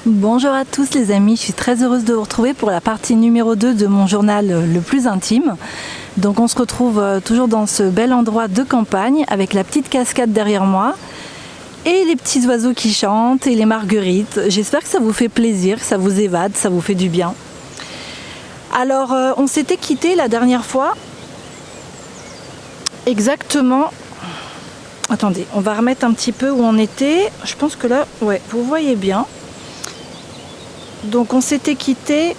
Bonjour à tous les amis, je suis très heureuse de vous retrouver pour la partie numéro 2 de mon journal le plus intime. Donc on se retrouve toujours dans ce bel endroit de campagne avec la petite cascade derrière moi et les petits oiseaux qui chantent et les marguerites. J'espère que ça vous fait plaisir, que ça vous évade, ça vous fait du bien. Alors on s'était quitté la dernière fois exactement... Attendez, on va remettre un petit peu où on était. Je pense que là, ouais, vous voyez bien. Donc on s'était quitté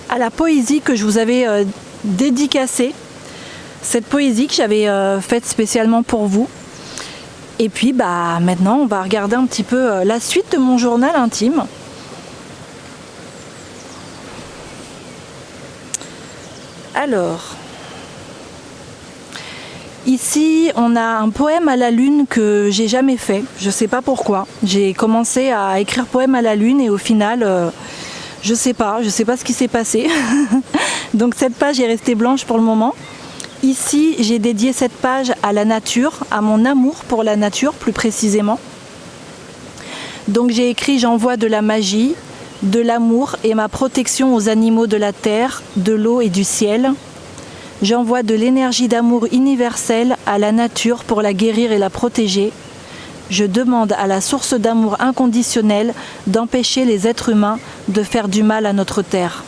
à la poésie que je vous avais dédicacée. Cette poésie que j'avais faite spécialement pour vous. Et puis maintenant on va regarder un petit peu la suite de mon journal intime. Alors, ici on a un poème à la lune que j'ai jamais fait, je sais pas pourquoi. J'ai commencé à écrire poème à la lune et au final je sais pas ce qui s'est passé. Donc cette page est restée blanche pour le moment. Ici j'ai dédié cette page à la nature, à mon amour pour la nature plus précisément. Donc j'ai écrit: j'envoie de la magie, de l'amour et ma protection aux animaux de la terre, de l'eau et du ciel. J'envoie de l'énergie d'amour universelle à la nature pour la guérir et la protéger. Je demande à la source d'amour inconditionnel d'empêcher les êtres humains de faire du mal à notre terre.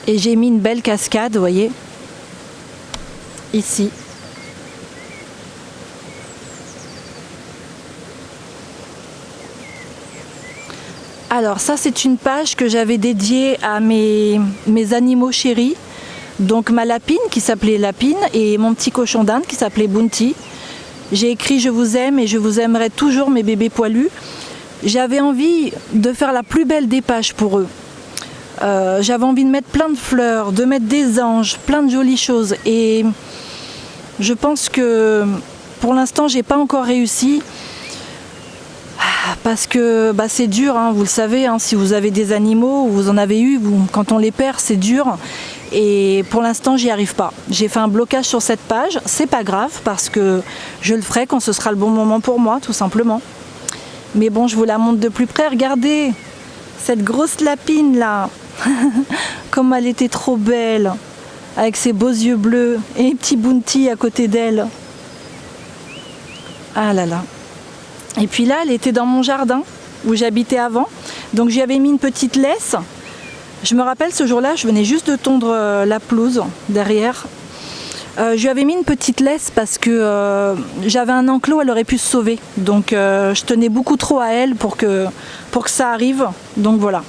Et j'ai mis une belle cascade, vous voyez, ici. Alors ça, c'est une page que j'avais dédiée à mes animaux chéris. Donc ma lapine qui s'appelait Lapine et mon petit cochon d'Inde qui s'appelait Bounty. J'ai écrit: je vous aime et je vous aimerai toujours mes bébés poilus. J'avais envie de faire la plus belle des pages pour eux. J'avais envie de mettre plein de fleurs, de mettre des anges, plein de jolies choses. Et je pense que pour l'instant j'ai pas encore réussi. Parce que c'est dur, hein, vous le savez, hein, si vous avez des animaux, ou vous en avez eu, quand on les perd c'est dur. Et pour l'instant j'y arrive pas. J'ai fait un blocage sur cette page, c'est pas grave parce que je le ferai quand ce sera le bon moment pour moi, tout simplement. Mais bon, je vous la montre de plus près, regardez cette grosse lapine là. Comme elle était trop belle, avec ses beaux yeux bleus et les petits Bounty à côté d'elle. Ah là là. Et puis là, elle était dans mon jardin où j'habitais avant. Donc j'y avais mis une petite laisse. Je me rappelle ce jour-là, je venais juste de tondre la pelouse derrière. Je lui avais mis une petite laisse parce que j'avais un enclos, elle aurait pu se sauver. Donc je tenais beaucoup trop à elle pour que ça arrive. Donc voilà.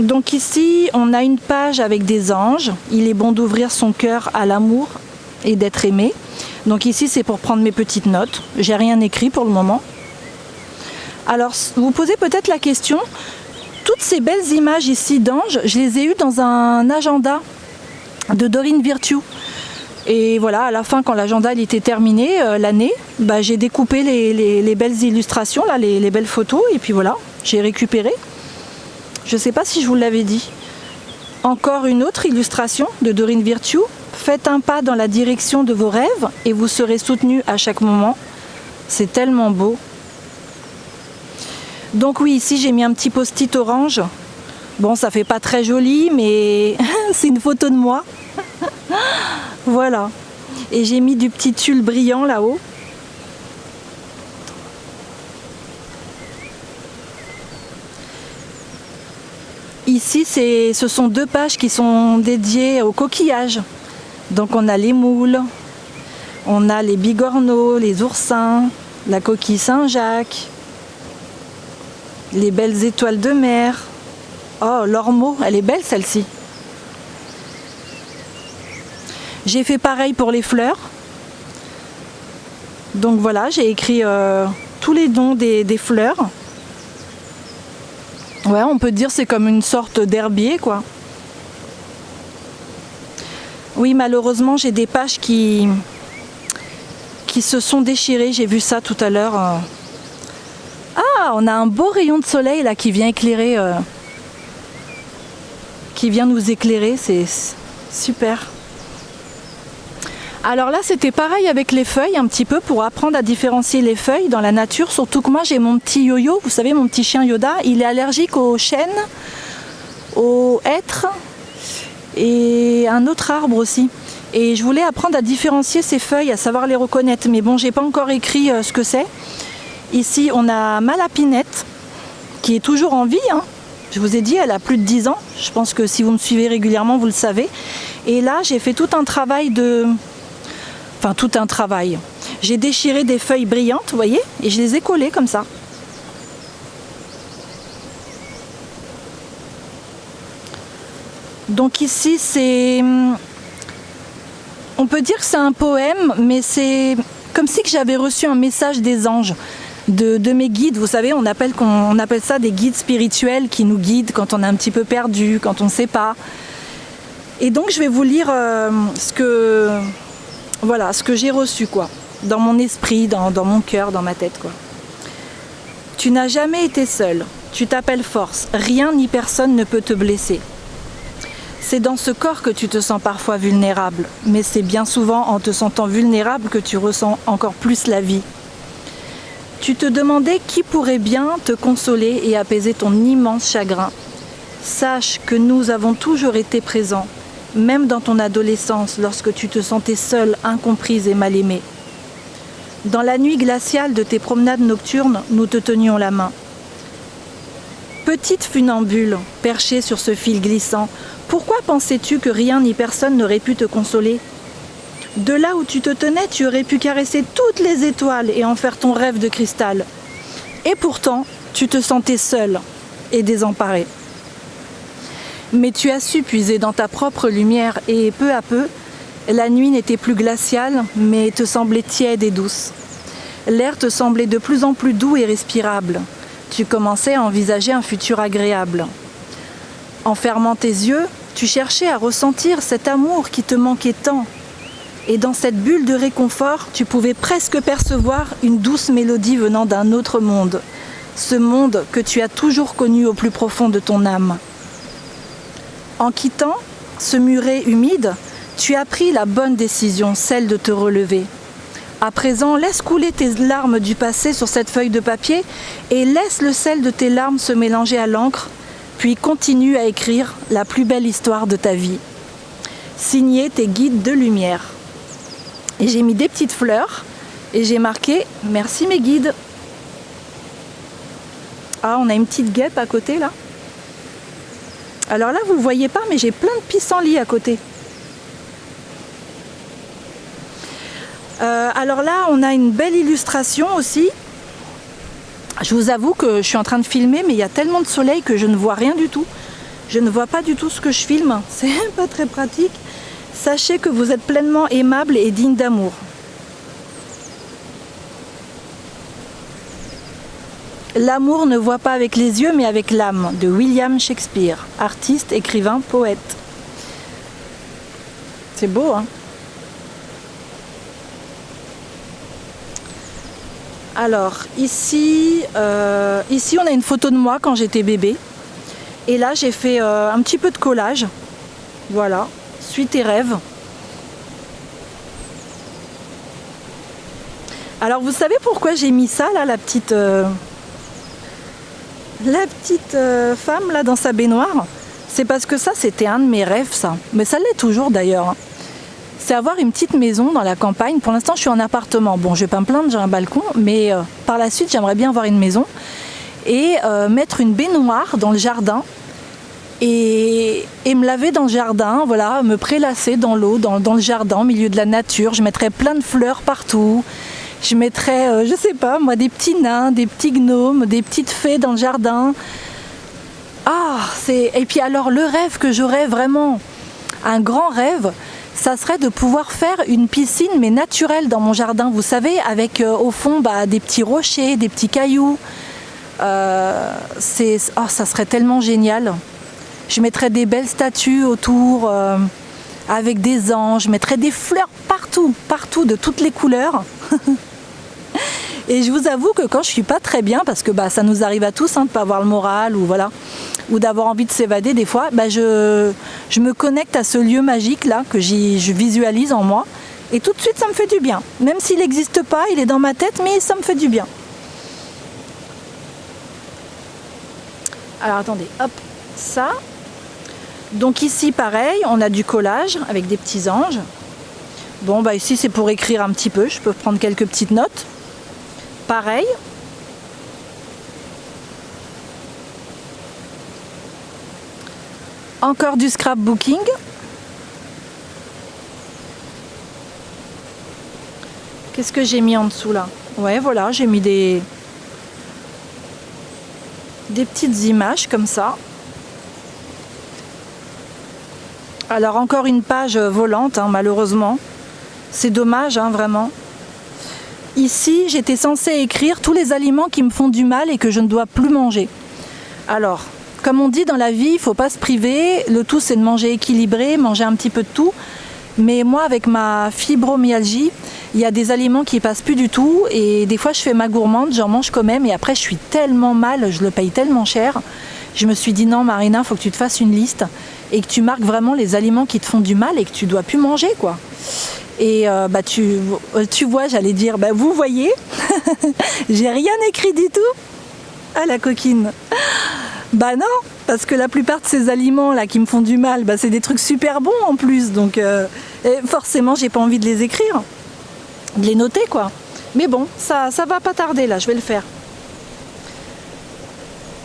Donc ici, on a une page avec des anges. Il est bon d'ouvrir son cœur à l'amour et d'être aimé. Donc ici, c'est pour prendre mes petites notes. J'ai rien écrit pour le moment. Alors, vous posez peut-être la question, toutes ces belles images ici d'anges, je les ai eues dans un agenda de Dorine Virtue. Et voilà, à la fin, quand l'agenda était terminé, l'année, j'ai découpé les belles illustrations, là, les belles photos, et puis voilà, j'ai récupéré. Je ne sais pas si je vous l'avais dit. Encore une autre illustration de Dorine Virtue. Faites un pas dans la direction de vos rêves et vous serez soutenu à chaque moment. C'est tellement beau. Donc oui, ici j'ai mis un petit post-it orange. Bon, ça fait pas très joli, mais c'est une photo de moi. Voilà. Et j'ai mis du petit tulle brillant là-haut. Ici, ce sont deux pages qui sont dédiées aux coquillages. Donc on a les moules, on a les bigorneaux, les oursins, la coquille Saint-Jacques, les belles étoiles de mer. Oh, l'ormeau, elle est belle celle-ci. J'ai fait pareil pour les fleurs. Donc voilà, j'ai écrit tous les noms des fleurs. Ouais, on peut dire c'est comme une sorte d'herbier, quoi. Oui, malheureusement, j'ai des pages qui se sont déchirées. J'ai vu ça tout à l'heure. Ah, on a un beau rayon de soleil là qui vient éclairer, qui vient nous éclairer. C'est super. Alors là, c'était pareil avec les feuilles, un petit peu pour apprendre à différencier les feuilles dans la nature. Surtout que moi, j'ai mon petit yo-yo, vous savez, mon petit chien Yoda. Il est allergique aux chênes, aux hêtres et un autre arbre aussi. Et je voulais apprendre à différencier ces feuilles, à savoir les reconnaître. Mais bon, j'ai pas encore écrit ce que c'est. Ici, on a ma lapinette, qui est toujours en vie, hein. Je vous ai dit, elle a plus de 10 ans. Je pense que si vous me suivez régulièrement, vous le savez. Et là, j'ai fait tout un travail Enfin, tout un travail. J'ai déchiré des feuilles brillantes, vous voyez, et je les ai collées comme ça. Donc ici, on peut dire que c'est un poème, mais c'est comme si que j'avais reçu un message des anges. De mes guides, vous savez, on appelle ça des guides spirituels qui nous guident quand on est un petit peu perdu, quand on ne sait pas. Et donc je vais vous lire ce que j'ai reçu, quoi, dans mon esprit, dans mon cœur, dans ma tête, quoi. Tu n'as jamais été seul, tu t'appelles force, rien ni personne ne peut te blesser. C'est dans ce corps que tu te sens parfois vulnérable, mais c'est bien souvent en te sentant vulnérable que tu ressens encore plus la vie. Tu te demandais qui pourrait bien te consoler et apaiser ton immense chagrin. Sache que nous avons toujours été présents, même dans ton adolescence, lorsque tu te sentais seule, incomprise et mal aimée. Dans la nuit glaciale de tes promenades nocturnes, nous te tenions la main. Petite funambule, perchée sur ce fil glissant, pourquoi pensais-tu que rien ni personne n'aurait pu te consoler ? De là où tu te tenais, tu aurais pu caresser toutes les étoiles et en faire ton rêve de cristal. Et pourtant, tu te sentais seule et désemparée. Mais tu as su puiser dans ta propre lumière et peu à peu, la nuit n'était plus glaciale, mais te semblait tiède et douce. L'air te semblait de plus en plus doux et respirable. Tu commençais à envisager un futur agréable. En fermant tes yeux, tu cherchais à ressentir cet amour qui te manquait tant. Et dans cette bulle de réconfort, tu pouvais presque percevoir une douce mélodie venant d'un autre monde. Ce monde que tu as toujours connu au plus profond de ton âme. En quittant ce muret humide, tu as pris la bonne décision, celle de te relever. À présent, laisse couler tes larmes du passé sur cette feuille de papier et laisse le sel de tes larmes se mélanger à l'encre, puis continue à écrire la plus belle histoire de ta vie. Signé tes guides de lumière. Et j'ai mis des petites fleurs et j'ai marqué « Merci mes guides ». Ah, on a une petite guêpe à côté là. Alors là, vous ne le voyez pas, mais j'ai plein de pissenlits à côté. Alors là, on a une belle illustration aussi. Je vous avoue que je suis en train de filmer, mais il y a tellement de soleil que je ne vois rien du tout. Je ne vois pas du tout ce que je filme. C'est pas très pratique. Sachez que vous êtes pleinement aimable et digne d'amour. L'amour ne voit pas avec les yeux mais avec l'âme, de William Shakespeare, artiste, écrivain, poète. C'est beau, hein? Alors, ici, on a une photo de moi quand j'étais bébé. Et là, j'ai fait un petit peu de collage. Voilà. Suis tes rêves. Alors vous savez pourquoi j'ai mis ça là, la petite femme là dans sa baignoire? C'est parce que ça c'était un de mes rêves, ça. Mais ça l'est toujours d'ailleurs. C'est avoir une petite maison dans la campagne. Pour l'instant je suis en appartement. Bon, je vais pas me plaindre, j'ai un balcon, mais par la suite j'aimerais bien avoir une maison et mettre une baignoire dans le jardin. Et me laver dans le jardin, voilà, me prélasser dans l'eau, dans le jardin, au milieu de la nature. Je mettrais plein de fleurs partout. Je mettrais, je sais pas, moi, des petits nains, des petits gnomes, des petites fées dans le jardin. Ah, et puis alors, le rêve que j'aurais vraiment, un grand rêve, ça serait de pouvoir faire une piscine, mais naturelle dans mon jardin. Vous savez, avec au fond des petits rochers, des petits cailloux. Ça serait tellement génial. Je mettrais des belles statues autour, avec des anges. Je mettrais des fleurs partout, de toutes les couleurs. Et je vous avoue que quand je suis pas très bien, parce que ça nous arrive à tous, de pas avoir le moral ou d'avoir envie de s'évader des fois, je me connecte à ce lieu magique là que je visualise en moi Et tout de suite, ça me fait du bien. Même s'il n'existe pas, il est dans ma tête, mais ça me fait du bien. Alors attendez, hop, ça. Donc ici, pareil, on a du collage avec des petits anges. Bon, bah ici, c'est pour écrire un petit peu. Je peux prendre quelques petites notes. Pareil. Encore du scrapbooking. Qu'est-ce que j'ai mis en dessous là? Ouais, voilà, j'ai mis des petites images comme ça. Alors encore une page volante, hein, malheureusement. C'est dommage, hein, vraiment. Ici, j'étais censée écrire tous les aliments qui me font du mal et que je ne dois plus manger. Alors, comme on dit dans la vie, il ne faut pas se priver. Le tout, c'est de manger équilibré, manger un petit peu de tout. Mais moi, avec ma fibromyalgie, il y a des aliments qui passent plus du tout. Et des fois, je fais ma gourmande, j'en mange quand même. Et après, je suis tellement mal, je le paye tellement cher. Je me suis dit, non, Marina, il faut que tu te fasses une liste et que tu marques vraiment les aliments qui te font du mal et que tu ne dois plus manger, quoi. Et bah tu vois, j'allais dire, bah vous voyez, j'ai rien écrit du tout. Ah la coquine. Bah non, parce que la plupart de ces aliments là qui me font du mal, bah c'est des trucs super bons en plus, donc forcément j'ai pas envie de les écrire, de les noter quoi. Mais bon, ça va pas tarder là, je vais le faire.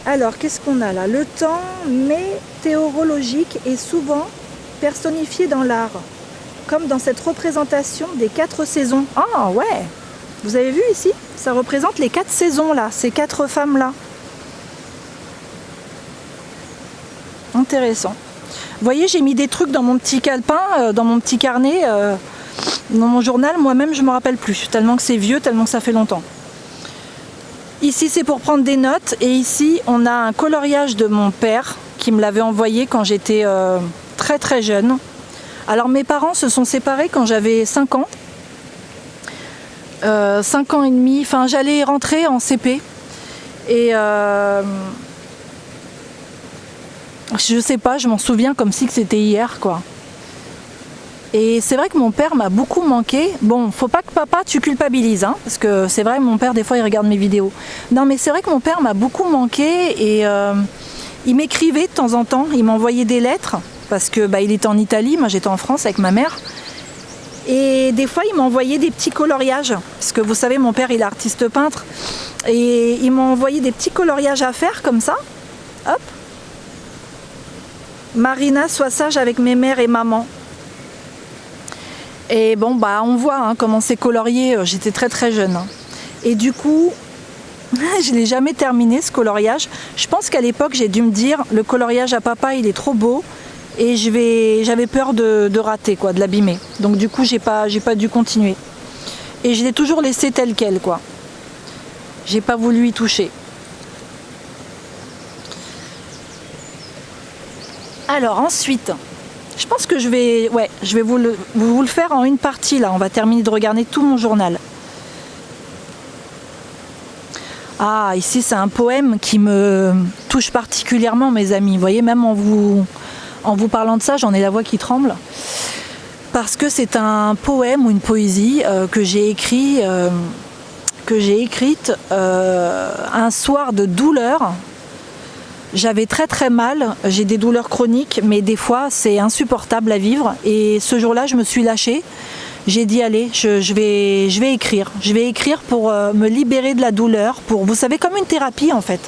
Alors qu'est-ce qu'on a là? Le temps météorologique est souvent personnifié dans l'art, comme dans cette représentation des 4 saisons. Ah ouais, vous avez vu ici? Ça représente les 4 saisons là, ces 4 femmes là. Intéressant. Vous voyez, j'ai mis des trucs dans mon petit calepin, dans mon petit carnet, dans mon journal. Moi-même, je ne me rappelle plus, tellement que c'est vieux, tellement que ça fait longtemps. Ici, c'est pour prendre des notes. Et ici, on a un coloriage de mon père qui me l'avait envoyé quand j'étais très très jeune. Alors, mes parents se sont séparés quand j'avais 5 ans. 5 ans et demi. Enfin, j'allais rentrer en CP. Et... je sais pas, je m'en souviens comme si c'était hier, quoi. Et c'est vrai que mon père m'a beaucoup manqué. Bon, faut pas que papa, tu culpabilises, hein, parce que c'est vrai, mon père, des fois, il regarde mes vidéos. Non, mais c'est vrai que mon père m'a beaucoup manqué et il m'écrivait de temps en temps, il m'envoyait des lettres, parce que bah, il était en Italie, moi j'étais en France avec ma mère. Et des fois, il m'envoyait des petits coloriages, parce que vous savez, mon père, il est artiste peintre, et il m'a envoyé des petits coloriages à faire, comme ça. Hop. Marina, sois sage avec mes mères et maman. Et bon, bah, on voit hein, comment c'est colorié. J'étais très très jeune. Hein. Et du coup, je ne l'ai jamais terminé ce coloriage. Je pense qu'à l'époque, j'ai dû me dire, le coloriage à papa, il est trop beau. Et j'avais peur de rater, quoi, de l'abîmer. Donc du coup, j'ai pas dû continuer. Et je l'ai toujours laissé tel quel, quoi. J'ai pas voulu y toucher. Alors ensuite, je pense que je vais vous le faire en une partie là. On va terminer de regarder tout mon journal. Ah, ici c'est un poème qui me touche particulièrement, mes amis. Vous voyez, même en vous parlant de ça, j'en ai la voix qui tremble. Parce que c'est un poème ou une poésie que j'ai écrite un soir de douleur. J'avais très très mal, j'ai des douleurs chroniques, mais des fois c'est insupportable à vivre. Et ce jour-là, je me suis lâchée. J'ai dit allez, je vais écrire. Je vais écrire pour me libérer de la douleur, pour, vous savez, comme une thérapie en fait.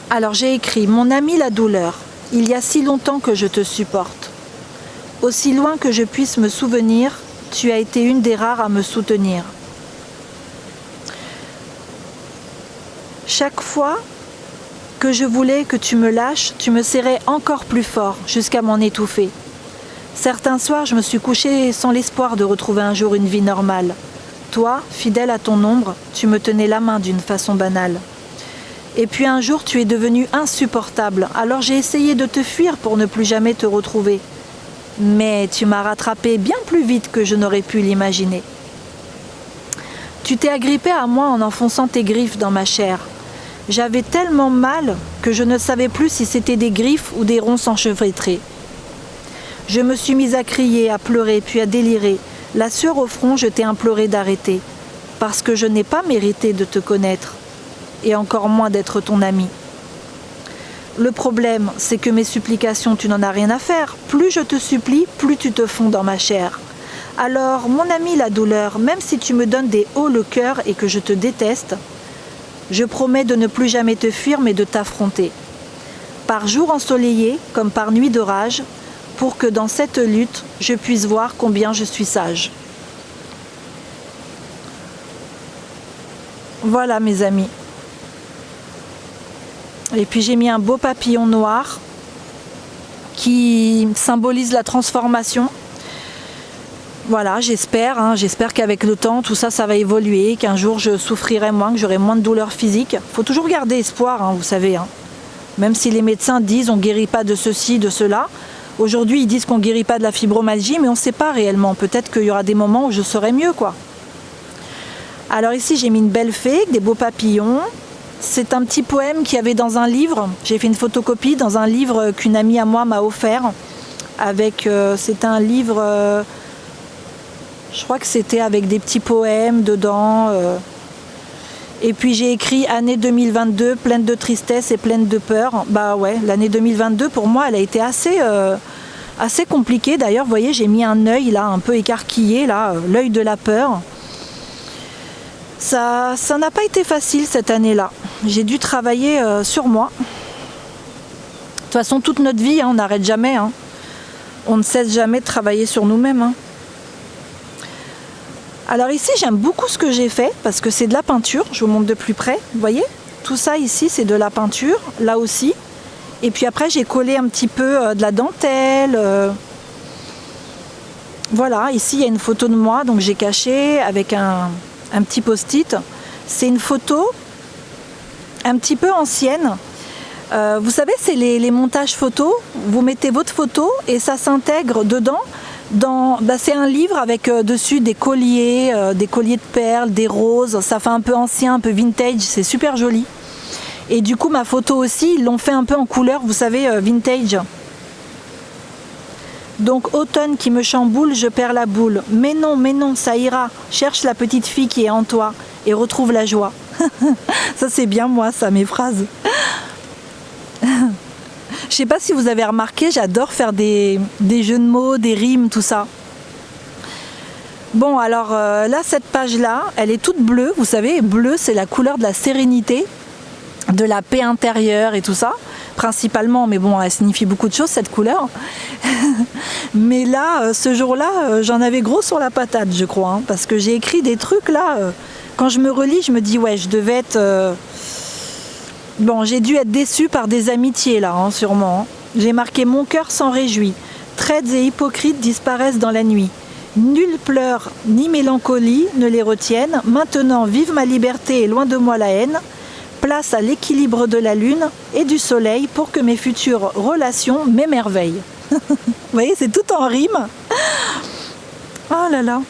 Alors j'ai écrit: mon ami la douleur, il y a si longtemps que je te supporte. Aussi loin que je puisse me souvenir, tu as été une des rares à me soutenir. Chaque fois que je voulais que tu me lâches, tu me serrais encore plus fort, jusqu'à m'en étouffer. Certains soirs, je me suis couchée sans l'espoir de retrouver un jour une vie normale. Toi, fidèle à ton ombre, tu me tenais la main d'une façon banale. Et puis un jour, tu es devenu insupportable, alors j'ai essayé de te fuir pour ne plus jamais te retrouver. Mais tu m'as rattrapé bien plus vite que je n'aurais pu l'imaginer. Tu t'es agrippé à moi en enfonçant tes griffes dans ma chair. J'avais tellement mal que je ne savais plus si c'était des griffes ou des ronces enchevêtrées. Je me suis mise à crier, à pleurer, puis à délirer. La sueur au front, je t'ai imploré d'arrêter, parce que je n'ai pas mérité de te connaître, et encore moins d'être ton ami. Le problème, c'est que mes supplications, tu n'en as rien à faire. Plus je te supplie, plus tu te fonds dans ma chair. Alors, mon ami la douleur, même si tu me donnes des hauts le cœur et que je te déteste, je promets de ne plus jamais te fuir, mais de t'affronter. Par jour ensoleillé, comme par nuit d'orage, pour que dans cette lutte, je puisse voir combien je suis sage. Voilà mes amis. Et puis j'ai mis un beau papillon noir qui symbolise la transformation. Voilà, j'espère qu'avec le temps, tout ça, ça va évoluer, qu'un jour je souffrirai moins, que j'aurai moins de douleurs physiques. Il faut toujours garder espoir, vous savez. Même si les médecins disent on ne guérit pas de ceci, de cela. Aujourd'hui, ils disent qu'on ne guérit pas de la fibromyalgie, mais on ne sait pas réellement. Peut-être qu'il y aura des moments où je serai mieux, quoi. Alors ici, j'ai mis une belle fée, avec des beaux papillons. C'est un petit poème qu'il y avait dans un livre. J'ai fait une photocopie dans un livre qu'une amie à moi m'a offert. C'est un livre, je crois que c'était avec des petits poèmes dedans. Et puis j'ai écrit année 2022, pleine de tristesse et pleine de peur. Bah ouais, l'année 2022 pour moi, elle a été assez compliquée. D'ailleurs, vous voyez, j'ai mis un œil là, un peu écarquillé, là, l'œil de la peur. Ça n'a pas été facile cette année-là. J'ai dû travailler sur moi. De toute façon, toute notre vie, on n'arrête jamais. On ne cesse jamais de travailler sur nous-mêmes. Alors ici, j'aime beaucoup ce que j'ai fait parce que c'est de la peinture. Je vous montre de plus près. Vous voyez ? Tout ça ici, c'est de la peinture. Là aussi. Et puis après, j'ai collé un petit peu de la dentelle. Voilà, ici, il y a une photo de moi. Donc j'ai caché avec un petit post-it. C'est une photo un petit peu ancienne. Vous savez, c'est les montages photos. Vous mettez votre photo et ça s'intègre dedans. C'est un livre avec dessus des colliers de perles, des roses. Ça fait un peu ancien, un peu vintage. C'est super joli. Et du coup, ma photo aussi, ils l'ont fait un peu en couleur, vous savez, vintage. Donc, automne qui me chamboule, je perds la boule. Mais non, ça ira. Cherche la petite fille qui est en toi et retrouve la joie. Ça, c'est bien moi, ça, mes phrases. Je sais pas si vous avez remarqué, j'adore faire des jeux de mots, des rimes, tout ça. Bon, alors là, cette page-là, elle est toute bleue. Vous savez, bleu, c'est la couleur de la sérénité, de la paix intérieure et tout ça. Principalement, mais bon, elle signifie beaucoup de choses, cette couleur. Mais là, ce jour-là, j'en avais gros sur la patate, je crois. Parce que j'ai écrit des trucs, là. Quand je me relis, je me dis, ouais, je devais être... Bon, j'ai dû être déçue par des amitiés, là, sûrement. J'ai marqué « Mon cœur s'en réjouit. Traites et hypocrites disparaissent dans la nuit. Nul pleur ni mélancolie ne les retiennent. Maintenant, vive ma liberté et loin de moi la haine. Place à l'équilibre de la lune et du soleil pour que mes futures relations m'émerveillent. » Vous voyez, c'est tout en rime. Oh là là.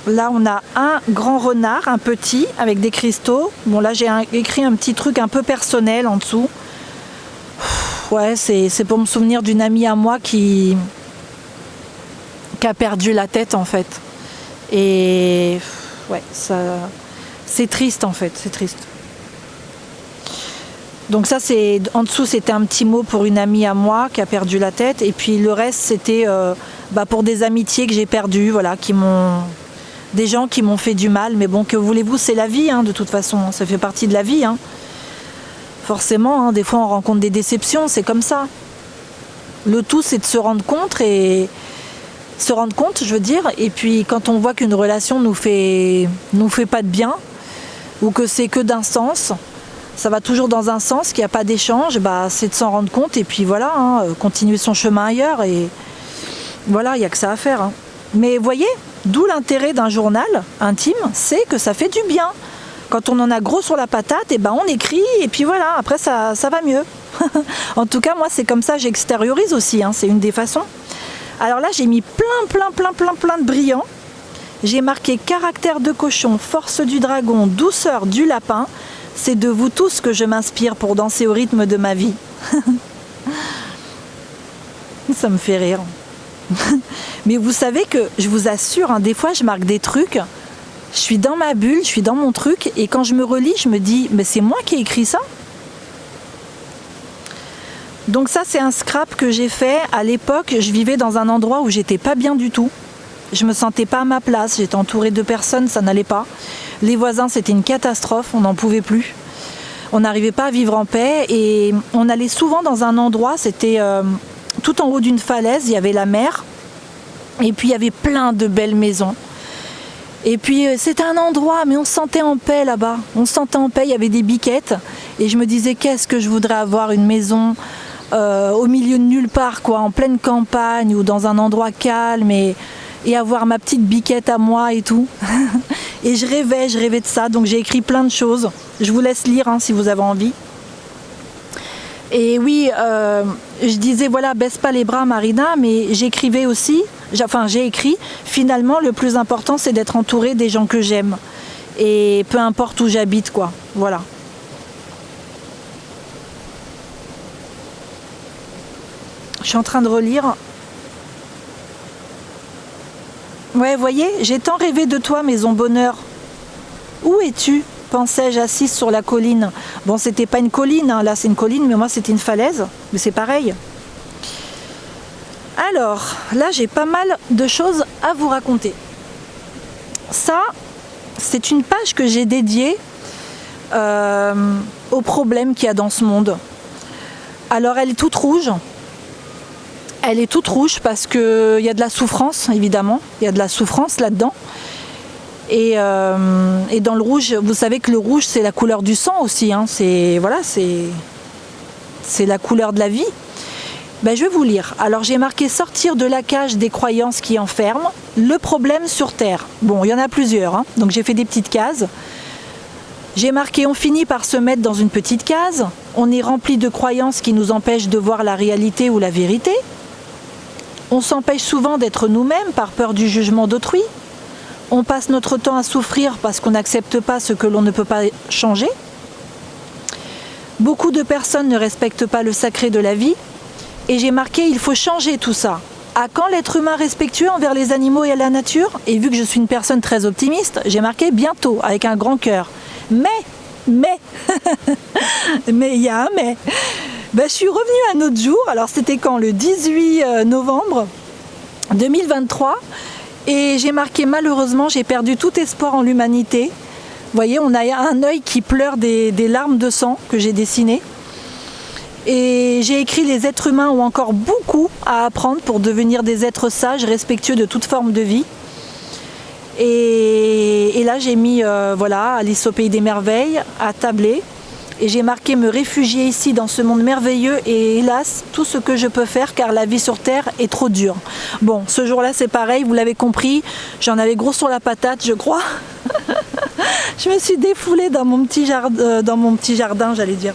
Là, on a un grand renard, un petit, avec des cristaux. Bon, là, j'ai écrit un petit truc un peu personnel en dessous. Ouais, c'est pour me souvenir d'une amie à moi qui a perdu la tête, en fait. Et ouais, ça... C'est triste, en fait, c'est triste. Donc ça, en dessous, c'était un petit mot pour une amie à moi qui a perdu la tête. Et puis le reste, c'était pour des amitiés que j'ai perdues, voilà, des gens qui m'ont fait du mal, mais bon, que voulez-vous, c'est la vie, de toute façon, ça fait partie de la vie. Forcément, des fois on rencontre des déceptions, c'est comme ça. Le tout, c'est de se rendre compte, je veux dire, et puis quand on voit qu'une relation nous fait pas de bien, ou que c'est que d'un sens, ça va toujours dans un sens, qu'il n'y a pas d'échange, c'est de s'en rendre compte, et puis voilà, continuer son chemin ailleurs, et voilà, il n'y a que ça à faire. Mais voyez, d'où l'intérêt d'un journal intime, c'est que ça fait du bien. Quand on en a gros sur la patate, on écrit et puis voilà, après ça va mieux. En tout cas, moi c'est comme ça, j'extériorise aussi, c'est une des façons. Alors là, j'ai mis plein de brillants. J'ai marqué caractère de cochon, force du dragon, douceur du lapin. C'est de vous tous que je m'inspire pour danser au rythme de ma vie. Ça me fait rire. Mais vous savez que, je vous assure, hein, des fois je marque des trucs, je suis dans ma bulle, je suis dans mon truc, et quand je me relis, je me dis, mais c'est moi qui ai écrit ça. Donc ça, c'est un scrap que j'ai fait. À l'époque, je vivais dans un endroit où j'étais pas bien du tout. Je me sentais pas à ma place, j'étais entourée de personnes, ça n'allait pas. Les voisins, c'était une catastrophe, on n'en pouvait plus. On n'arrivait pas à vivre en paix, et on allait souvent dans un endroit, c'était tout en haut d'une falaise, il y avait la mer, et puis il y avait plein de belles maisons. Et puis c'était un endroit, mais on se sentait en paix là-bas. On se sentait en paix, il y avait des biquettes, et je me disais, qu'est-ce que je voudrais avoir une maison au milieu de nulle part, quoi, en pleine campagne ou dans un endroit calme, et avoir ma petite biquette à moi et tout. Et je rêvais de ça, donc j'ai écrit plein de choses. Je vous laisse lire hein, si vous avez envie. Et oui, je disais, voilà, baisse pas les bras Marina, mais j'écrivais aussi, j'ai écrit, finalement le plus important c'est d'être entouré des gens que j'aime. Et peu importe où j'habite, quoi, voilà. Je suis en train de relire. Ouais, voyez, j'ai tant rêvé de toi, maison bonheur. Où es-tu ? Pensais-je assise sur la colline. Bon, c'était pas une colline, hein. Là c'est une colline, mais moi c'était une falaise. Mais c'est pareil. Alors, là j'ai pas mal de choses à vous raconter. Ça, c'est une page que j'ai dédiée aux problèmes qu'il y a dans ce monde. Alors elle est toute rouge. Elle est toute rouge parce qu'il y a de la souffrance, évidemment. Il y a de la souffrance là-dedans. Et dans le rouge, vous savez que le rouge, c'est la couleur du sang aussi. Hein. C'est la couleur de la vie. Ben, je vais vous lire. Alors, j'ai marqué « Sortir de la cage des croyances qui enferment. Le problème sur Terre ». Bon, il y en a plusieurs. Hein. Donc, j'ai fait des petites cases. J'ai marqué « On finit par se mettre dans une petite case. On est rempli de croyances qui nous empêchent de voir la réalité ou la vérité. On s'empêche souvent d'être nous-mêmes par peur du jugement d'autrui. On passe notre temps à souffrir parce qu'on n'accepte pas ce que l'on ne peut pas changer. Beaucoup de personnes ne respectent pas le sacré de la vie. Et j'ai marqué « Il faut changer tout ça ». À quand l'être humain respectueux envers les animaux et la nature ? Et vu que je suis une personne très optimiste, j'ai marqué « Bientôt » avec un grand cœur. Mais, il y a un mais. Ben, je suis revenue un autre jour, alors c'était quand ? Le 18 novembre 2023, et j'ai marqué malheureusement, j'ai perdu tout espoir en l'humanité. Vous voyez, on a un œil qui pleure des larmes de sang que j'ai dessinées. Et j'ai écrit les êtres humains ont encore beaucoup à apprendre pour devenir des êtres sages, respectueux de toute forme de vie. Et là j'ai mis voilà, Alice au pays des merveilles, à tabler. Et j'ai marqué me réfugier ici dans ce monde merveilleux et hélas, tout ce que je peux faire car la vie sur Terre est trop dure. Bon, ce jour-là c'est pareil, vous l'avez compris, j'en avais gros sur la patate, je crois. Je me suis défoulée dans mon petit jardin, j'allais dire.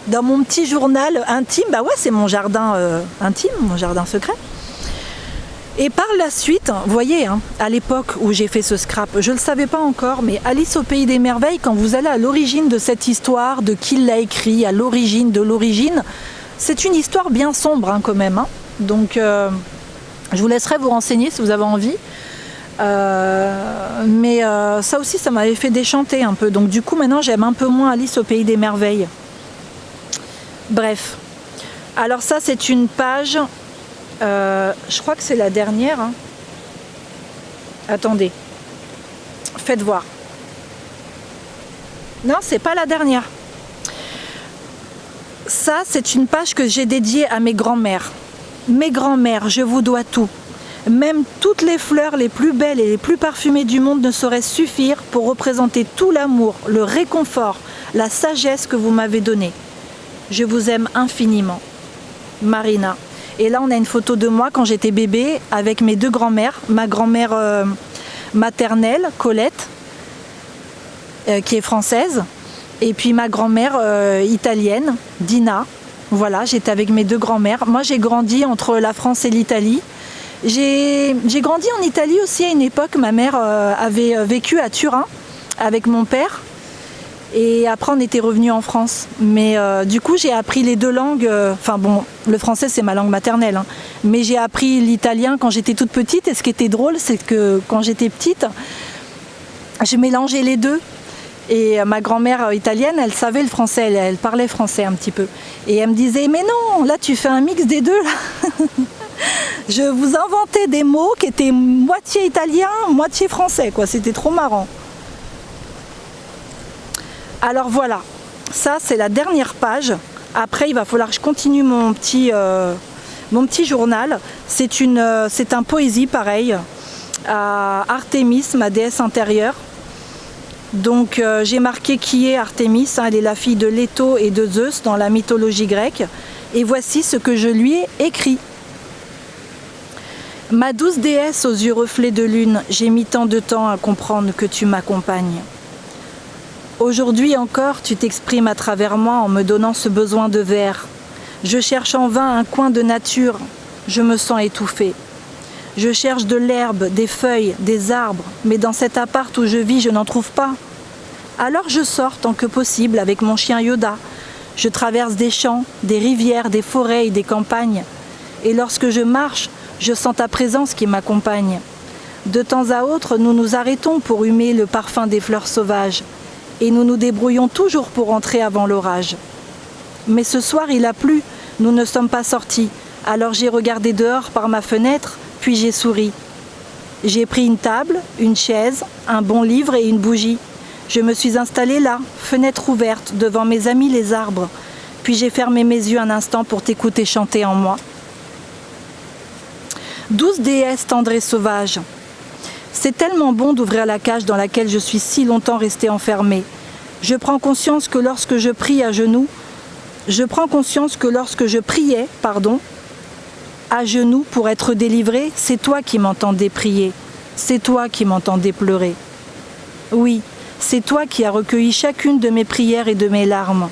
Dans mon petit journal intime, bah ouais, c'est mon jardin intime, mon jardin secret. Et par la suite, vous voyez, hein, à l'époque où j'ai fait ce scrap, je ne le savais pas encore, mais Alice au pays des merveilles, quand vous allez à l'origine de cette histoire, de qui l'a écrit, à l'origine de l'origine, c'est une histoire bien sombre hein, quand même. Hein. Donc, je vous laisserai vous renseigner si vous avez envie. Mais ça aussi, ça m'avait fait déchanter un peu. Donc du coup, maintenant, j'aime un peu moins Alice au pays des merveilles. Bref. Alors ça, c'est une page... je crois que c'est la dernière. Hein. Attendez. Faites voir. Non, c'est pas la dernière. Ça, c'est une page que j'ai dédiée à mes grands-mères. Mes grands-mères, je vous dois tout. Même toutes les fleurs les plus belles et les plus parfumées du monde ne sauraient suffire pour représenter tout l'amour, le réconfort, la sagesse que vous m'avez donnée. Je vous aime infiniment. Marina. Et là, on a une photo de moi quand j'étais bébé avec mes deux grands-mères. Ma grand-mère maternelle, Colette, qui est française, et puis ma grand-mère italienne, Dina. Voilà, j'étais avec mes deux grands-mères. Moi, j'ai grandi entre la France et l'Italie. J'ai grandi en Italie aussi à une époque. Ma mère avait vécu à Turin avec mon père. Et après, on était revenu en France. Mais du coup, j'ai appris les deux langues. Enfin bon, le français, c'est ma langue maternelle. Hein. Mais j'ai appris l'italien quand j'étais toute petite. Et ce qui était drôle, c'est que quand j'étais petite, je mélangeais les deux. Et ma grand-mère italienne, elle savait le français. Elle parlait français un petit peu. Et elle me disait, mais non, là, tu fais un mix des deux, là. Je vous inventais des mots qui étaient moitié italien, moitié français, quoi. C'était trop marrant. Alors voilà, ça c'est la dernière page. Après il va falloir que je continue mon petit journal. C'est un poésie pareil à Artémis, ma déesse intérieure. Donc j'ai marqué qui est Artémis, hein, elle est la fille de Leto et de Zeus dans la mythologie grecque. Et voici ce que je lui ai écrit. Ma douce déesse aux yeux reflets de lune, j'ai mis tant de temps à comprendre que tu m'accompagnes. Aujourd'hui encore, tu t'exprimes à travers moi en me donnant ce besoin de verre. Je cherche en vain un coin de nature, je me sens étouffée. Je cherche de l'herbe, des feuilles, des arbres, mais dans cet appart où je vis, je n'en trouve pas. Alors je sors tant que possible avec mon chien Yoda. Je traverse des champs, des rivières, des forêts et des campagnes. Et lorsque je marche, je sens ta présence qui m'accompagne. De temps à autre, nous nous arrêtons pour humer le parfum des fleurs sauvages. Et nous nous débrouillons toujours pour entrer avant l'orage. Mais ce soir, il a plu, nous ne sommes pas sortis. Alors j'ai regardé dehors par ma fenêtre, puis j'ai souri. J'ai pris une table, une chaise, un bon livre et une bougie. Je me suis installée là, fenêtre ouverte, devant mes amis les arbres. Puis j'ai fermé mes yeux un instant pour t'écouter chanter en moi. Douce déesse tendre et sauvage, c'est tellement bon d'ouvrir la cage dans laquelle je suis si longtemps restée enfermée. Je prends conscience que lorsque je prie à genoux, à genoux pour être délivrée, c'est toi qui m'entendais prier, c'est toi qui m'entendais pleurer. Oui, c'est toi qui as recueilli chacune de mes prières et de mes larmes.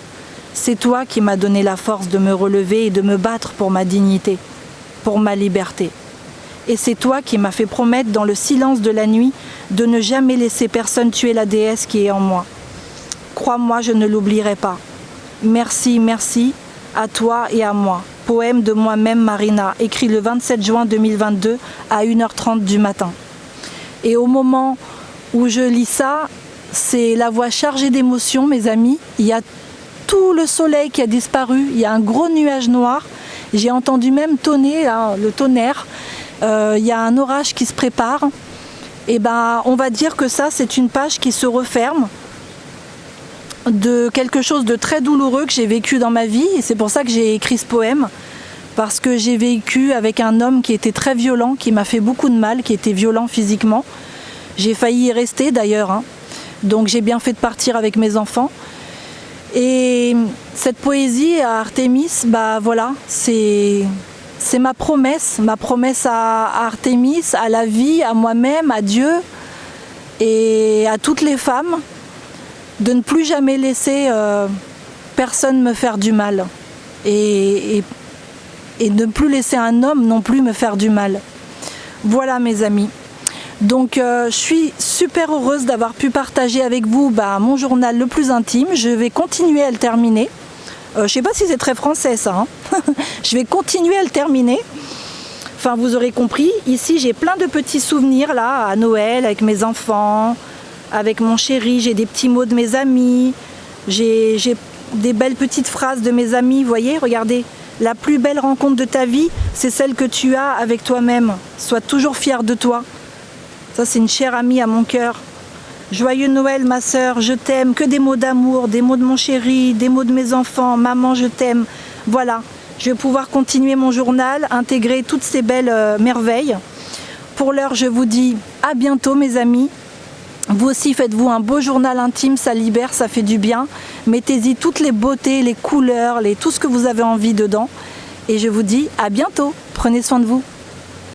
C'est toi qui m'as donné la force de me relever et de me battre pour ma dignité, pour ma liberté. Et c'est toi qui m'as fait promettre dans le silence de la nuit de ne jamais laisser personne tuer la déesse qui est en moi. Crois-moi, je ne l'oublierai pas. Merci, merci, à toi et à moi. Poème de moi-même Marina, écrit le 27 juin 2022 à 1h30 du matin. Et au moment où je lis ça, c'est la voix chargée d'émotions, mes amis. Il y a tout le soleil qui a disparu, il y a un gros nuage noir. J'ai entendu même tonner, là, le tonnerre. Il y a un orage qui se prépare. Et ben, on va dire que ça, c'est une page qui se referme de quelque chose de très douloureux que j'ai vécu dans ma vie. Et c'est pour ça que j'ai écrit ce poème. Parce que j'ai vécu avec un homme qui était très violent, qui m'a fait beaucoup de mal, qui était violent physiquement. J'ai failli y rester d'ailleurs. Hein. Donc j'ai bien fait de partir avec mes enfants. Et cette poésie à Artémis, bah voilà, c'est ma promesse à Artémis, à la vie, à moi-même, à Dieu et à toutes les femmes, de ne plus jamais laisser personne me faire du mal et de ne plus laisser un homme non plus me faire du mal. Voilà mes amis. Donc je suis super heureuse d'avoir pu partager avec vous mon journal le plus intime. Je vais continuer à le terminer. Je ne sais pas si c'est très français ça. Hein. Je vais continuer à le terminer. Enfin vous aurez compris. Ici j'ai plein de petits souvenirs là à Noël avec mes enfants, avec mon chéri. J'ai des petits mots de mes amis. J'ai des belles petites phrases de mes amis. Vous voyez, regardez. La plus belle rencontre de ta vie, c'est celle que tu as avec toi-même. Sois toujours fière de toi. Ça, c'est une chère amie à mon cœur. Joyeux Noël, ma sœur, je t'aime. Que des mots d'amour, des mots de mon chéri, des mots de mes enfants. Maman, je t'aime. Voilà, je vais pouvoir continuer mon journal, intégrer toutes ces belles merveilles. Pour l'heure, je vous dis à bientôt, mes amis. Vous aussi, faites-vous un beau journal intime, ça libère, ça fait du bien. Mettez-y toutes les beautés, les couleurs, tout ce que vous avez envie dedans. Et je vous dis à bientôt. Prenez soin de vous.